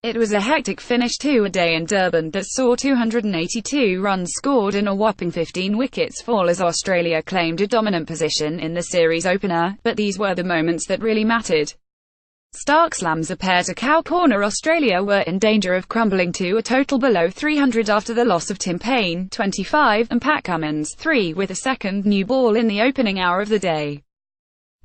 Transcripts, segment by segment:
It was a hectic finish to a day in Durban that saw 282 runs scored and a whopping 15 wickets fall as Australia claimed a dominant position in the series opener, but these were the moments that really mattered. Starc slams a pair to cow corner. Australia were in danger of crumbling to a total below 300 after the loss of Tim Paine, 25, and Pat Cummins, 3, with a second new ball in the opening hour of the day.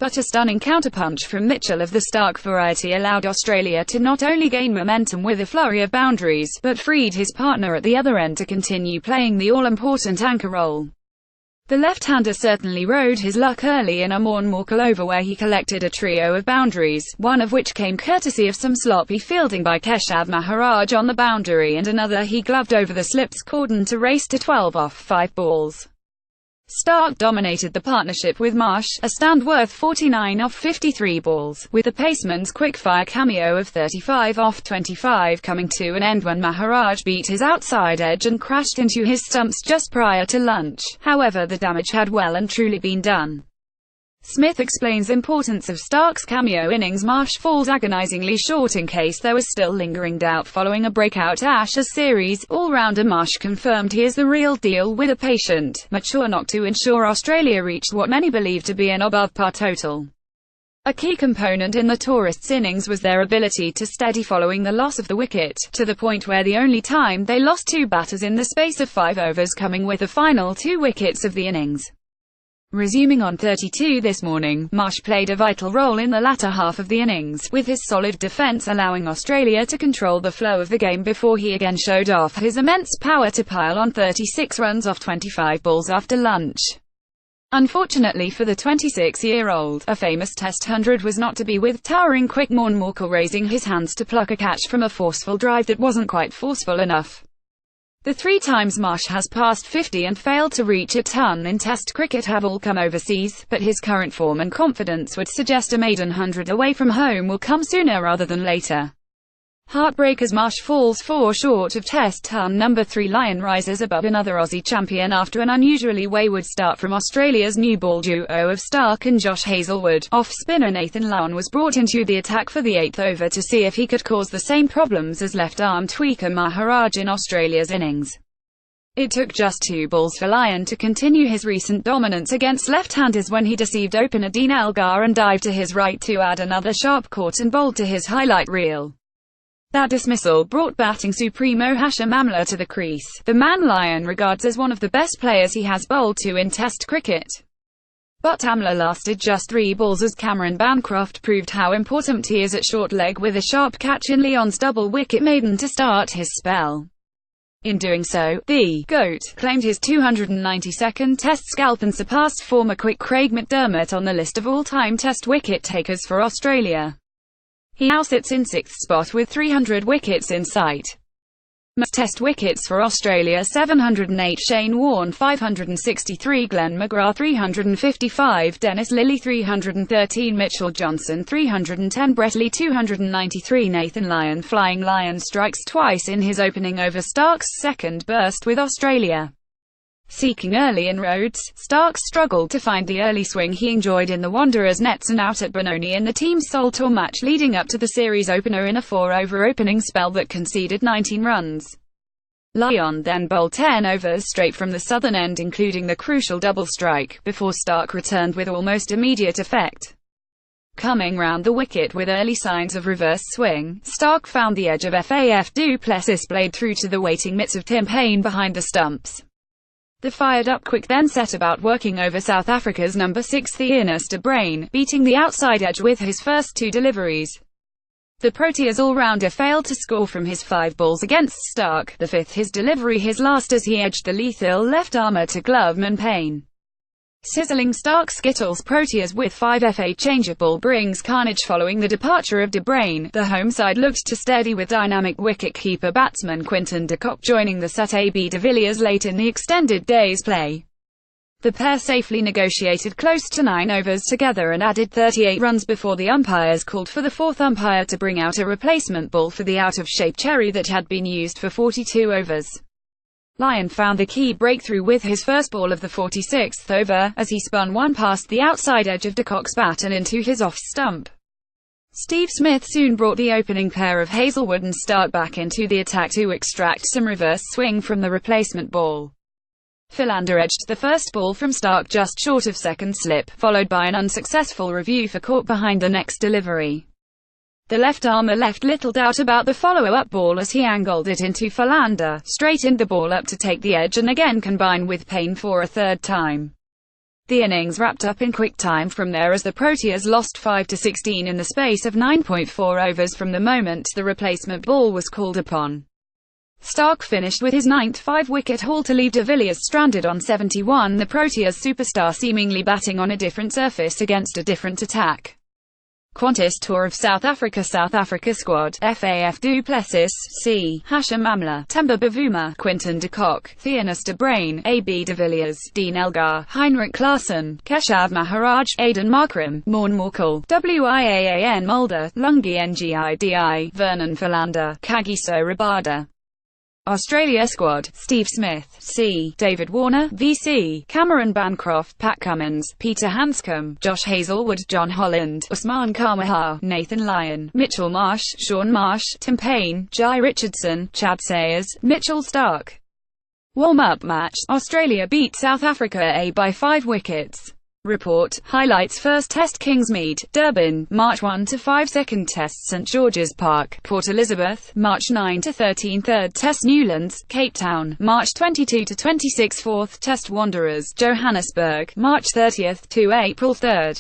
But a stunning counterpunch from Mitchell of the Starc variety allowed Australia to not only gain momentum with a flurry of boundaries, but freed his partner at the other end to continue playing the all-important anchor role. The left-hander certainly rode his luck early in a Morne Morkel over where he collected a trio of boundaries, one of which came courtesy of some sloppy fielding by Keshav Maharaj on the boundary and another he gloved over the slips cordon to race to 12 off 5 balls. Starc dominated the partnership with Marsh, a stand worth 49 off 53 balls, with the paceman's quick-fire cameo of 35 off 25 coming to an end when Maharaj beat his outside edge and crashed into his stumps just prior to lunch. However, the damage had well and truly been done. Smith explains importance of Starc's cameo innings. Marsh falls agonizingly short in case there was still lingering doubt following a breakout Ashes series. All-rounder Marsh confirmed he is the real deal with a patient, mature knock to ensure Australia reached what many believe to be an above-par total. A key component in the tourists' innings was their ability to steady following the loss of the wicket, to the point where the only time they lost 2 batters in the space of 5 overs coming with the final 2 wickets of the innings. Resuming on 32 this morning, Marsh played a vital role in the latter half of the innings, with his solid defence allowing Australia to control the flow of the game before he again showed off his immense power to pile on 36 runs off 25 balls after lunch. Unfortunately for the 26-year-old, a famous Test 100 was not to be, with towering quick Morne Morkel raising his hands to pluck a catch from a forceful drive that wasn't quite forceful enough. The 3 times Marsh has passed 50 and failed to reach a ton in Test cricket have all come overseas, but his current form and confidence would suggest a maiden 100 away from home will come sooner rather than later. Heartbreakers. Marsh falls 4 short of Test ton number 3. Lyon rises above another Aussie champion after an unusually wayward start from Australia's new ball duo of Starc and Josh Hazlewood. Off-spinner Nathan Lyon was brought into the attack for the 8th over to see if he could cause the same problems as left-arm tweaker Maharaj in Australia's innings. It took just 2 balls for Lyon to continue his recent dominance against left-handers when he deceived opener Dean Elgar and dived to his right to add another sharp caught and bowled to his highlight reel. That dismissal brought batting supremo Keshav Maharaj to the crease, the man Lyon regards as one of the best players he has bowled to in Test cricket. But Maharaj lasted just 3 balls as Cameron Bancroft proved how important he is at short leg with a sharp catch in Lyon's double wicket maiden to start his spell. In doing so, the GOAT claimed his 292nd Test scalp and surpassed former quick Craig McDermott on the list of all-time Test wicket takers for Australia. He now sits in 6th spot with 300 wickets in sight. Most Test wickets for Australia: 708, Shane Warne 563, Glenn McGrath 355, Dennis Lillee 313, Mitchell Johnson 310, Brett Lee 293. Nathan Lyon. Flying Lyon strikes twice in his opening over Starc's second burst with Australia. Seeking early inroads, Starc struggled to find the early swing he enjoyed in the Wanderers' nets and out at Benoni in the team's sole tour match leading up to the series opener in a 4-over opening spell that conceded 19 runs. Lyon then bowled 10 overs straight from the southern end, including the crucial double strike, before Starc returned with almost immediate effect. Coming round the wicket with early signs of reverse swing, Starc found the edge of Faf du Plessis blade through to the waiting mitts of Tim Paine behind the stumps. The fired-up quick then set about working over South Africa's number 6 Theunis de Bruin, beating the outside edge with his first 2 deliveries. The Proteas all-rounder failed to score from his 5 balls against Starc, the 5th his delivery his last, as he edged the lethal left-armer to gloveman Paine. Sizzling Starc skittles Proteas with 5 FA changeable brings carnage following the departure of de Bruin. The home side looked to steady with dynamic wicket-keeper batsman Quinton de Kock joining the set. AB de Villiers late in the extended day's play. The pair safely negotiated close to 9 overs together and added 38 runs before the umpires called for the 4th umpire to bring out a replacement ball for the out-of-shape cherry that had been used for 42 overs. Lyon found the key breakthrough with his first ball of the 46th over, as he spun one past the outside edge of de Kock's bat and into his off stump. Steve Smith soon brought the opening pair of Hazlewood and Starc back into the attack to extract some reverse swing from the replacement ball. Philander edged the first ball from Starc just short of second slip, followed by an unsuccessful review for caught behind the next delivery. The left-armer left little doubt about the follow-up ball as he angled it into Philander, straightened the ball up to take the edge and again combine with Paine for a third time. The innings wrapped up in quick time from there as the Proteas lost 5-16 in the space of 9.4 overs from the moment the replacement ball was called upon. Starc finished with his ninth 5-wicket haul to leave de Villiers stranded on 71, the Proteas superstar seemingly batting on a different surface against a different attack. Qantas Tour of South Africa squad, FAF du Plessis, C. Hashim Amla, Temba Bavuma, Quinton de Kock, Theonis de Bruyn, A.B. de Villiers, Dean Elgar, Heinrich Klaassen, Keshav Maharaj, Aidan Markram, Morne Morkel, Wiaan Mulder, Lungi Ngidi, Vernon Philander, Kagiso Rabada. Australia squad, Steve Smith, C. David Warner, VC, Cameron Bancroft, Pat Cummins, Peter Hanscom, Josh Hazlewood, John Holland, Usman Khawaja, Nathan Lyon, Mitchell Marsh, Shaun Marsh, Tim Paine, Jai Richardson, Chad Sayers, Mitchell Starc. Warm-up match, Australia beat South Africa A by 5 wickets. Report, highlights First Test Kingsmead, Durban, March 1-5 Second Test St George's Park, Port Elizabeth, March 9-13 Third Test Newlands, Cape Town, March 22-26 Fourth Test Wanderers, Johannesburg, March 30-April 3.